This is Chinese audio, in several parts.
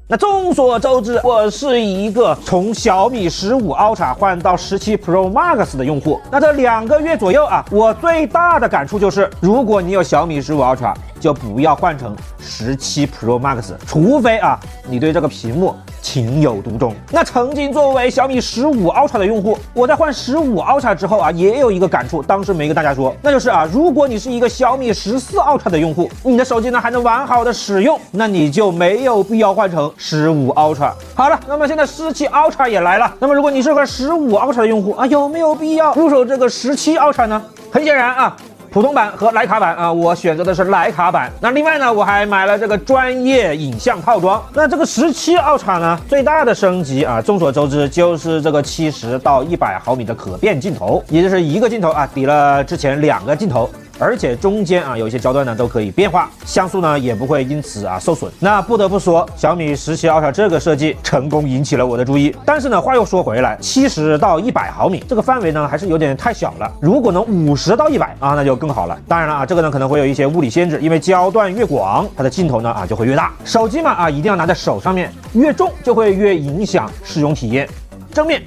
那众所周知，我是一个从小米15 Ultra 换到17 Pro Max 的用户。那这2个月左右啊，我最大的感触就是，如果你有小米15 Ultra，就不要换成17 Pro Max， 除非啊你对这个屏幕情有独钟。那曾经作为小米15 Ultra 的用户，我在换15 Ultra 之后啊，也有一个感触，当时没跟大家说，那就是啊，如果你是一个小米14 Ultra 的用户，你的手机呢还能完好的使用，那你就没有必要换成15 Ultra。好了，那么现在17 Ultra 也来了，那么如果你是个15 Ultra 的用户啊，有没有必要入手这个17 Ultra 呢？很显然啊，普通版和徕卡版啊，我选择的是徕卡版。那另外呢，我还买了这个专业影像套装。那这个17 Ultra 呢，最大的升级啊，众所周知就是这个70到100毫米的可变镜头，也就是一个镜头啊抵了之前2个镜头。而且中间啊有一些焦段呢都可以变化，像素呢也不会因此啊受损。那不得不说，小米17 Ultra 这个设计成功引起了我的注意。但是呢，话又说回来，70到100毫米这个范围呢还是有点太小了。如果能50到100啊，那就更好了。当然了啊，这个呢可能会有一些物理限制，因为焦段越广，它的镜头呢就会越大。手机嘛啊一定要拿在手上面，越重就会越影响使用体验。正面、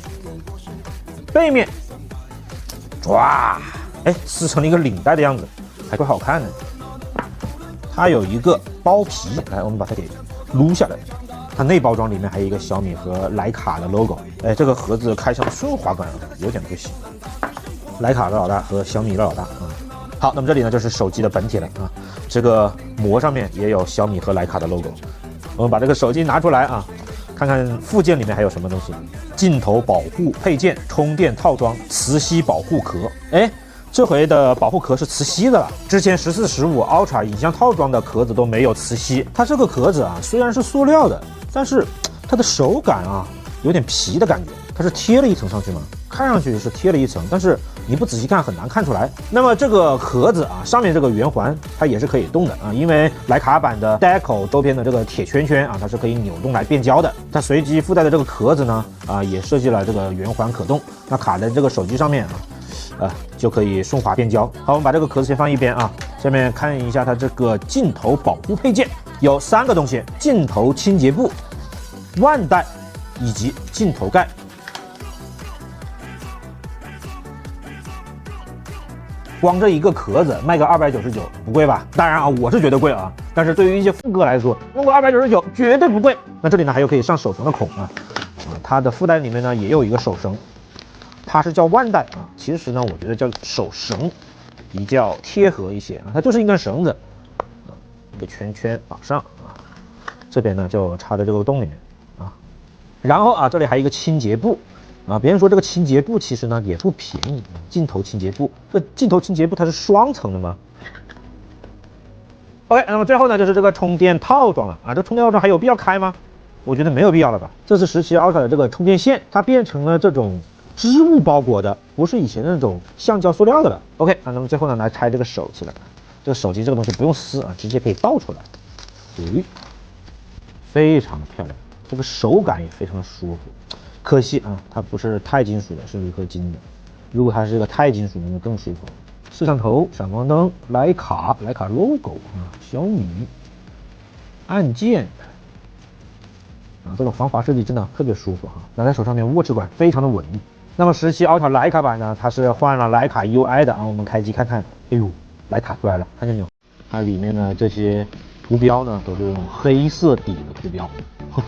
背面，哇！哎，撕成了一个领带的样子，还怪好看的。它有一个包皮，来，我们把它给撸下来。它内包装里面还有一个小米和徕卡的 logo。哎，这个盒子开箱顺滑感有点不行。徕卡的老大和小米的老大啊。好，那么这里呢就是手机的本体了啊。这个膜上面也有小米和徕卡的 logo。我们把这个手机拿出来啊，看看附件里面还有什么东西。镜头保护配件、充电套装、磁吸保护壳。哎。这回的保护壳是磁吸的了，之前14、15 Ultra 影像套装的壳子都没有磁吸。它这个壳子啊，虽然是塑料的，但是它的手感啊，有点皮的感觉。它是贴了一层上去吗？看上去是贴了一层，但是你不仔细看很难看出来。那么这个壳子啊，上面这个圆环它也是可以动的啊，因为徕卡版的 Deco 周边的这个铁圈圈啊，它是可以扭动来变焦的。它随机附带的这个壳子呢，也设计了这个圆环可动，那卡在这个手机上面就可以顺滑变焦。好，我们把这个壳子先放一边啊。下面看一下它这个镜头保护配件，有3个东西：镜头清洁布、腕带以及镜头盖。光这一个壳子卖个299，不贵吧？当然啊，我是觉得贵啊。但是对于一些副哥来说，用个299绝对不贵。那这里呢还有可以上手绳的孔啊，它的附带里面呢也有一个手绳。它是叫腕带啊，其实呢，我觉得叫手绳比较贴合一些啊。它就是一根绳子，一个圈圈绑上啊，这边呢就插在这个洞里面啊。然后啊，这里还有一个清洁布啊。别人说这个清洁布其实呢也不便宜，镜头清洁布，这镜头清洁布它是双层的吗 ？OK， 那么最后呢就是这个充电套装了啊。这充电套装还有必要开吗？我觉得没有必要了吧。这是17 Ultra 的这个充电线，它变成了这种织物包裹的，不是以前那种橡胶塑料的了。OK 啊，那么最后呢，来拆这个手机了。这个手机这个东西不用撕啊，直接可以倒出来。非常漂亮，这个手感也非常舒服。可惜啊，它不是钛金属的，是铝合金的。如果它是一个钛金属的，那更舒服。摄像头、闪光灯、徕卡 logo 啊，小米按键。这种防滑设计真的特别舒服哈，拿在手上面握持感非常的稳。那么17 Ultra 徕卡版呢，它是换了徕卡 UI 的啊，我们开机看看。哎呦，徕卡出来了，看见没有？它里面的这些图标呢，都是用黑色底的图标，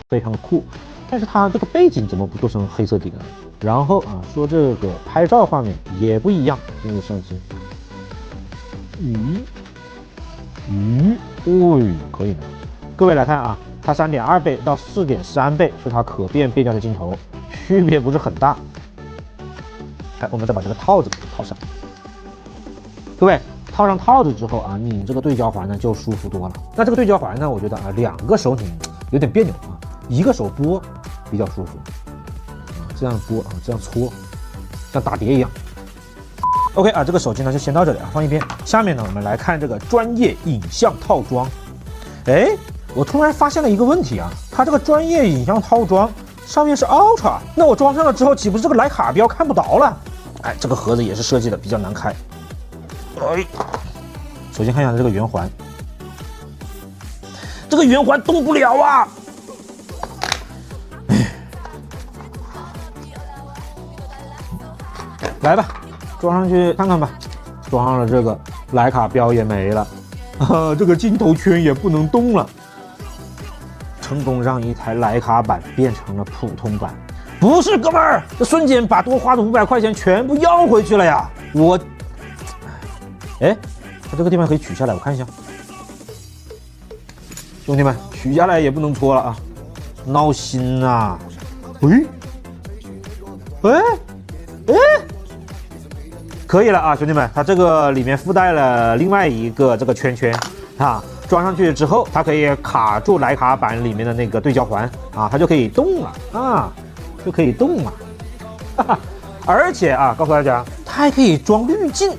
非常的酷。但是它这个背景怎么不做成黑色底呢？然后啊，说这个拍照画面也不一样，这个相机，可以的。各位来看啊。它3.2倍到4.3倍是它可变焦的镜头，区别不是很大。来，我们再把这个套子给套上。各位，套上套子之后啊，拧这个对焦环呢就舒服多了。那这个对焦环呢，我觉得啊，2个手拧有点别扭啊，一个手拨比较舒服啊，这样拨啊，这样搓，像打碟一样。OK 啊，这个手机呢就先到这里啊，放一边。下面呢，我们来看这个专业影像套装。哎。我突然发现了一个问题啊，它这个专业影像套装上面是 Ultra， 那我装上了之后，岂不是这个徕卡标看不着了？哎，这个盒子也是设计的比较难开。首先看一下这个圆环，这个圆环动不了啊！来吧，装上去看看吧。装上了这个，徕卡标也没了，这个镜头圈也不能动了。成功让一台徕卡版变成了普通版。不是哥们儿，这瞬间把多花的500块钱全部要回去了呀！哎，它这个地方可以取下来，我看一下。兄弟们，取下来也不能搓了啊，闹心啊！可以了啊，兄弟们，它这个里面附带了另外一个这个圈圈啊，装上去之后，它可以卡住徕卡版里面的那个对焦环啊，它就可以动了啊，就可以动了，哈哈！而且啊，告诉大家，它还可以装滤镜，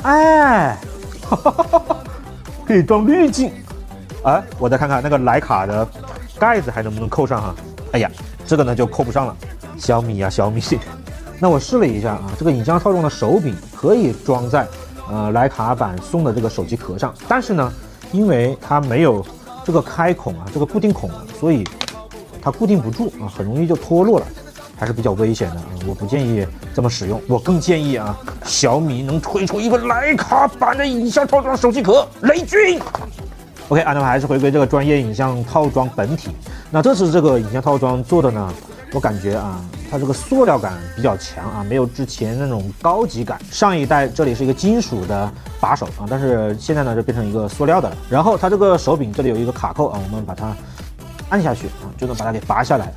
哎，哈哈哈哈，可以装滤镜，哎，我再看看那个徕卡的盖子还能不能扣上哈？哎呀，这个呢就扣不上了，小米呀小米。那我试了一下啊，这个影像套装的手柄可以装在徕卡版送的这个手机壳上，但是呢，因为它没有这个开孔啊，这个固定孔啊，所以它固定不住啊，很容易就脱落了，还是比较危险的啊。我不建议这么使用，我更建议啊，小米能推出一个徕卡版的影像套装手机壳，雷军。OK 啊，那么还是回归这个专业影像套装本体。那这次这个影像套装做的呢，我感觉啊，它这个塑料感比较强啊，没有之前那种高级感。上一代这里是一个金属的把手啊，但是现在呢就变成一个塑料的了。然后它这个手柄这里有一个卡扣啊，我们把它按下去啊，就能把它给拔下来。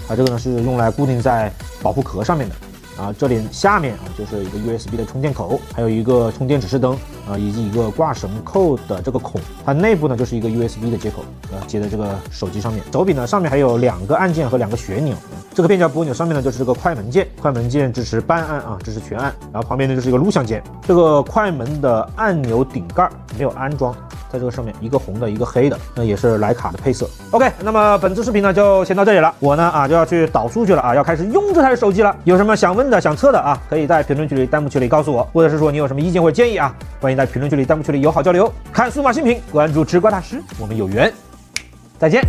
它这个呢是用来固定在保护壳上面的。啊，这里下面啊就是一个 USB 的充电口，还有一个充电指示灯啊，以及一个挂绳扣的这个孔。它内部呢就是一个 USB 的接口，接在这个手机上面。手柄呢上面还有2个按键和2个旋钮。这个变焦拨钮上面呢就是这个快门键，快门键支持半按啊，支持全按。然后旁边呢就是一个录像键。这个快门的按钮顶盖没有安装，在这个上面一个红的，一个黑的，那也是徕卡的配色。OK， 那么本次视频呢就先到这里了。我呢就要去导数据了啊，要开始用这台手机了。有什么想问的、想测的啊，可以在评论区里、弹幕区里告诉我，或者是说你有什么意见或者建议啊，欢迎在评论区里、弹幕区里友好交流。看数码新品，关注吃瓜大师，我们有缘，再见。